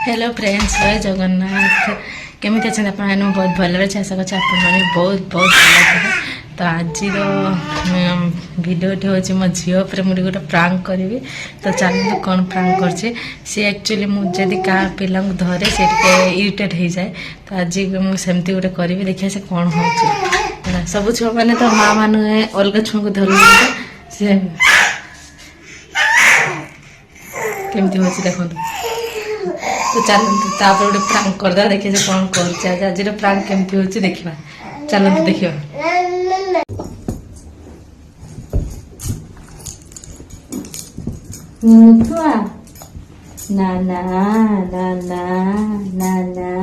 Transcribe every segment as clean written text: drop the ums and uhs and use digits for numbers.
Hello friends जय जगन्नाथ केमी अच्छे आप बहुत भल आशा कर बहुत बहुत भल तो आज भिडियोटी हूँ मो झील पर मुझे गोटे प्रांक करी तो चलते कौन प्रांक कर एक्चुअली मुझे क्या पिला धरे से इरिटेट हो जाए तो आज मुझे गोटे करी देखिए से कौन हो सब छुआ मैंने तो माँ मान अलग छुआ को धर से केमती हो देखो तो चलते गोटे प्रांक करदे देखिए से कौन कर आज प्रांक केमती हो देखा चलते देखा छुआ ना ना ना ना ना ना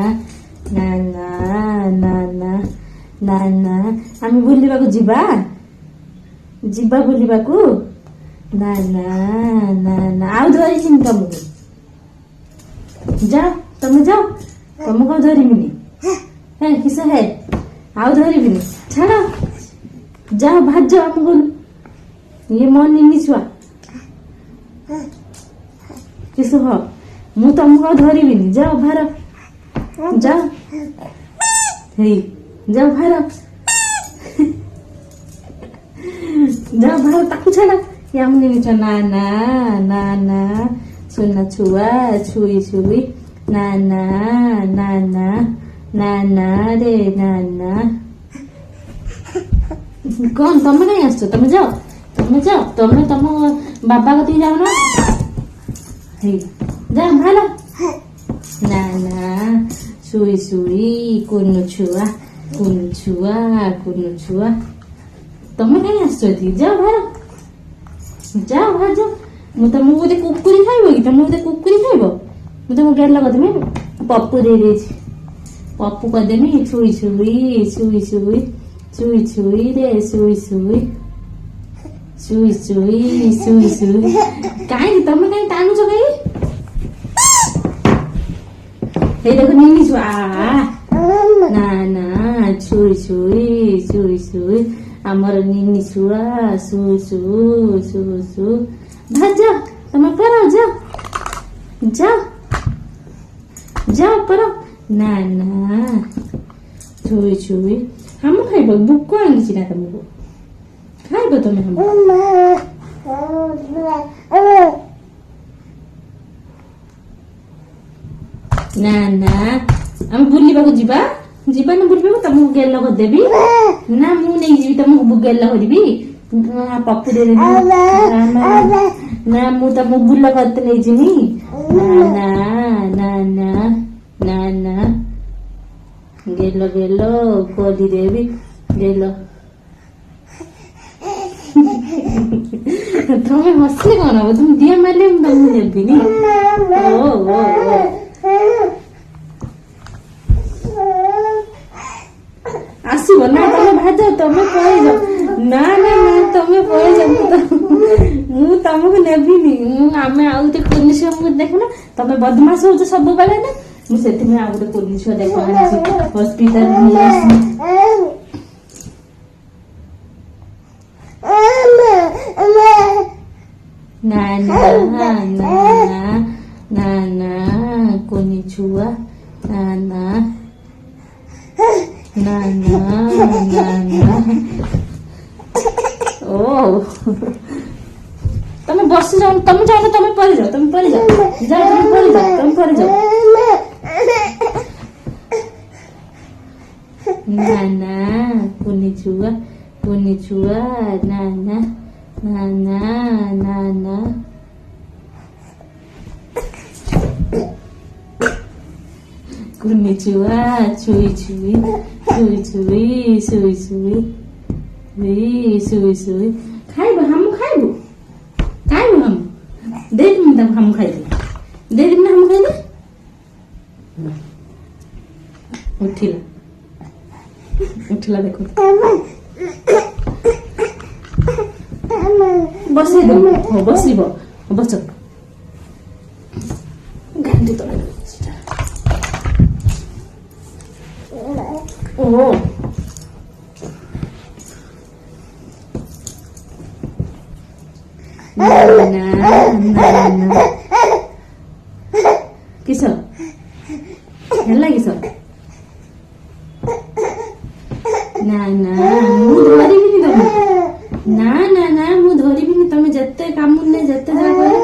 ना ना ना ना ना ना आम बुलवा जीवा जीवा बुलवा ना ना ना ना आउ धरी तुमको जाओ तुम जाओ तुमको धरमी है किस है आउ धरबी छाड़ जाओ भाज जाओ हमको ये मन नहीं छुआ किस हो मु तुमको धरबी जाओ भार जाओ हे जाओ भार जाओ भार ताकू छाड़ या हमने ना ना ना ना सुना छुआ छुई छुई ना ना ना ना ना ना रे ना ना कौन तुम नहीं आस तुम जाओ तुम तुम बाबा कति जाओ ना जाओ भालो ना ना छुई छुई कुनु छुआ तुम नहीं आस जाओ भालो जाओ भाज मु तुमको गोटे कुकुरी खाइब कि तुम गोटे कुकुरी खाइब मु तुमको गेल करदेमी पप्पू दे पप्पू करदेमी छुई छुई छुई छुई छुई छुई रे छुई छुई छुई छुई छुई छुई कहीं तुम कहीं टाणुच कहीं देखो निमी छुआ ना ना छुई छुई छुई छुई आमर निनी छुआ सु सु सु सु भाज तुम पर जाओ जाओ जाओ पर ना ना छुई छुई हम खाइब बुक आनी ना तुमको खाइब तुम ना ना हम बुलवा जीवा जीवा ना बुलवा तुमको गेल करदेवी ना मु नहीं जी तुमको गेल करी पप्पू दे ना मु तुमको बुल करते नहीं जिमी ना ना ना ना ना गेलो गेलो कोली देवी गेलो तुम्हें हसले कौन हम तुम दिया मारले तुमको देवी नी ओ आसब ना तुम भाज तुम पड़े जाओ ना ना ना तुम पड़े जाओ मु तुमको नेबिनी आम आउ गोटे कुनी छुआ देख ना तुम बदमाश हो सब बेले ना मुझे आउ गोटे कुनी छुआ देख हस्पिटाल ना ना ना ना ना कुनी छुआ ना ना ना ना ना ना ओ तुम बस जाओ तुम जाओ तुम पड़ जाओ तुम पड़ जाओ जाओ तुम पड़ जाओ ना ना कुनी छुआ ना ना ना ना ना ना कुनी छुआ छुई छुई छुई छुई छुई छुई छुई छुई खाइब हम खाइब हम दे हम खाइबे दे ना हम खाइबे उठिला देखो बस बसब बस गांधी तले ओ ना ना ना किस हेला किस ना ना मु धरिबिनी तमे ना ना ना मु धरिबिनी तमे जत्ते कामुने जत्ते जा करे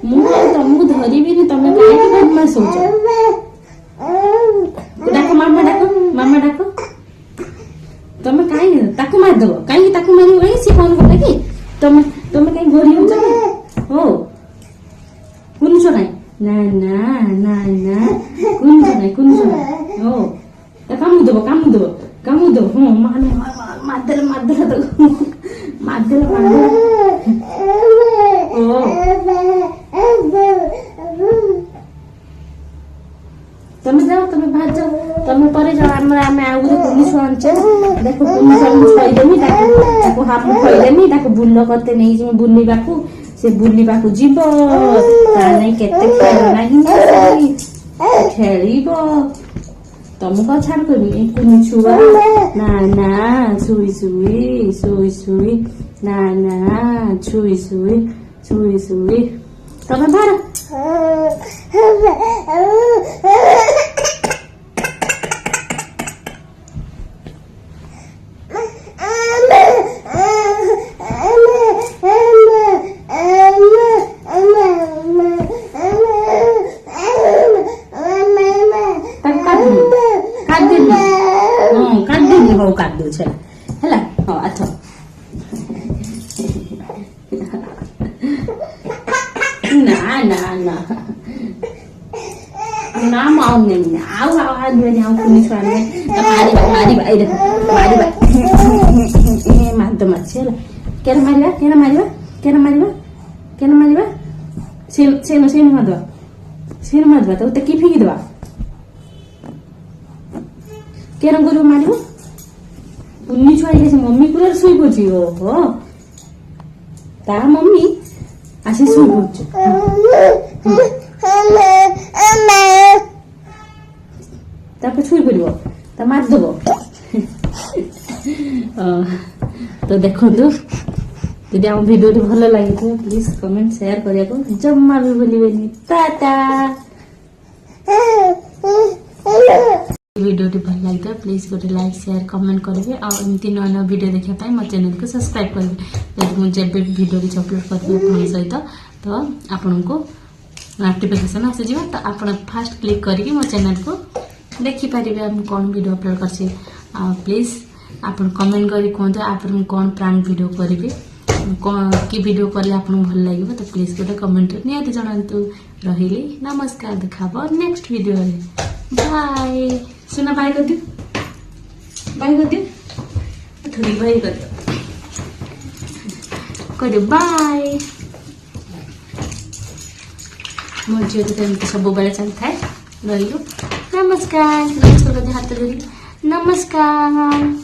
मु तमु धरिबिनी तमे काहे बदमाश होछ डाको मामा डाको तमे काहे ताको मार दबो काहे ताको मारियो काहे से फोन करला कि तमे काहे घोरी होछ हो कुनसो नाही ना ना ना ना कुनसो नाही हो कामु दबो हो मादर तो मादर ओ तमे जाओ तमे बाहर जाओ तमे परे जाओ आमे आउ पुलिस आनछे देखो पुलिस हम छइदेमी ताको हम खइदेमी ताको बुल्लो करते नै जे बुल्ली बाकू से बुल्ली बाकू जीवो ता नै केते खेल नाही खेलिबो तुमको छाड़ कर कुनी छुआ ना ना छुई ना ना छुई तमे बाहर काट दो चला हैला हां अच्छा ना ना ना ना माउने आउ आउ कुनी छाने मारी भाई देखो मार दो मत चला केना मारिबा सेनो मारदवा तो की फेंकी दवा केना गुरु मारिबो उन्नी छुआ ये मम्मी पूरा सुई पड़ी हो ता मम्मी आसी सुई पड़ी तापर छुई पड़ो ता मार देबो तो देखो यदि आम वीडियो भल लगी प्लीज कमेंट शेयर करिया को जम्मा भी भूलिबेनी टाटा वीडियो भल लगे प्लीज गोटे लाइक शेयर कमेंट करेंगे और एमती नया नया वीडियो देखा मो चैनल को सब्सक्राइब करेंगे जब मुझे वीडियो किसी अपलोड करेंगे सहित तो आपन को नोटिफिकेशन आसीज तो आप फास्ट क्लिक करके मो चैनल को देखिपारे हम कौन वीडियो अपलोड कर प्लीज आप कमेंट कर कहते आप कौन प्राण वीडियो करेंगे कि वीडियो कले आपको भल लगे तो प्लीज गोटे कमेंट निहाती जनातु रही नमस्कार देखा नेक्स्ट वीडियो बाय सुना बाय कर दियो थोड़ी बाय कर दियो बाय मो झील तो सब बेले चलता है रही नमस्कार हाथ जोड़ी नमस्कार।